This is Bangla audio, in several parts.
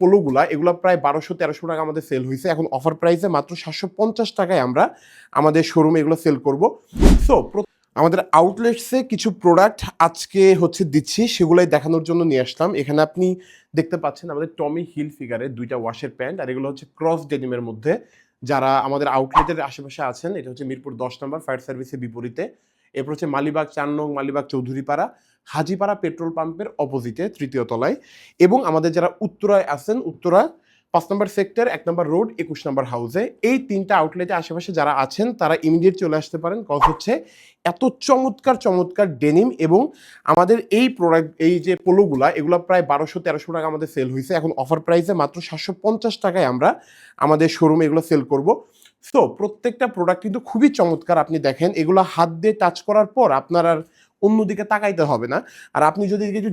পোলোগুলা এগুলো প্রায় 1200-1300 টাকা আমাদের সেল হয়েছে, এখন অফার প্রাইসে মাত্র 750 টাকায় আমরা আমাদের শোরুমে এগুলো সেল করব। সো আমাদের আউটলেটসে কিছু প্রোডাক্ট আজকে দিচ্ছি, সেগুলাই দেখানোর জন্য নিয়ে আসলাম। এখানে আপনি দেখতে পাচ্ছেন আমাদের টমি হিল ফিগারের 2টা ওয়াশের প্যান্ট, আর এগুলো ক্রস ডেনিমের মধ্যে। যারা আমাদের আউটলেটের আশেপাশে আছেন, এটা মিরপুর 10 নম্বর ফায়ার সার্ভিসের বিপরীতে। এরপর মালিবাগ 4 নং, মালিবাগ চৌধুরীপাড়া, হাজিপাড়া পেট্রোল পাম্পের অপোজিটে 3য় তলায়। এবং আমাদের যারা উত্তরায় আছেন, উত্তরা 5 নম্বর সেক্টর, 1 নম্বর রোড, 21 নম্বর হাউসে, এই 3টা আউটলেটে আশেপাশে যারা আছেন তারা ইমিডিয়েট চলে আসতে পারেন। কজ এত চমৎকার চমৎকার ডেনিম এবং আমাদের এই প্রোডাক্ট, এই যে পোলোগুলা এগুলো প্রায় 1200-1300 টাকা আমাদের সেল হয়েছে, এখন অফার প্রাইসে মাত্র 750 টাকায় আমরা আমাদের শোরুমে এগুলো সেল করব। সো প্রত্যেকটা প্রোডাক্ট কিন্তু খুবই চমৎকার। আপনি দেখেন এগুলো হাত দিয়ে টাচ করার পর আপনার আর অন্যদিকে তাকাইতে হবে না। আর আপনি যদি একটু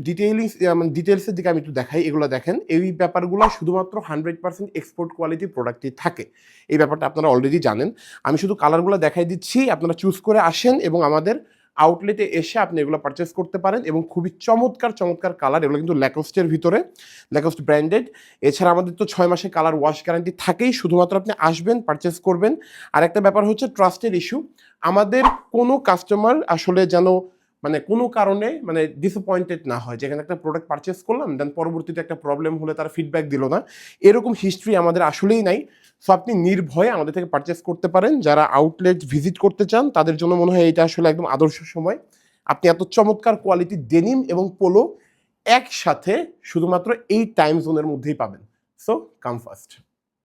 ডিটেলসের দিকে আমি একটু দেখাই, এগুলো দেখেন, এই ব্যাপারগুলো শুধুমাত্র 100% এক্সপোর্ট কোয়ালিটি প্রোডাক্টই থাকে। এই ব্যাপারটা আপনারা অলরেডি জানেন। আমি শুধু কালারগুলো দেখাই দিচ্ছি, আপনারা চুজ করে আসেন এবং আমাদের আউটলেটে এসে আপনি এগুলো পারচেস করতে পারেন। এবং খুবই চমৎকার চমৎকার কালার, এগুলো কিন্তু ল্যাকোস্টের ভিতরে, ল্যাকোস্ট ব্র্যান্ডেড। এছাড়া আমাদের তো 6 মাসের কালার ওয়াশ গ্যারান্টি থাকেই, শুধুমাত্র আপনি আসবেন, পারচেস করবেন। আর একটা ব্যাপার ট্রাস্টের ইস্যু। আমাদের কোনো কাস্টমার আসলে যেন কোনো কারণে ডিসঅ্যাপয়েন্টেড না হয়, যেখানে একটা প্রোডাক্ট পারচেস করলাম দেন পরবর্তীতে একটা প্রবলেম হলে তারা ফিডব্যাক দিল না, এরকম হিস্ট্রি আমাদের আসলেই নাই। সো আপনি নির্ভয়ে আমাদের থেকে পারচেস করতে পারেন। যারা আউটলেট ভিজিট করতে চান তাদের জন্য মনে হয় এটা আসলে একদম আদর্শ সময়। আপনি এত চমৎকার কোয়ালিটির ডেনিম এবং পোলো একসাথে শুধুমাত্র এই টাইম জোনের মধ্যেই পাবেন। So come fast.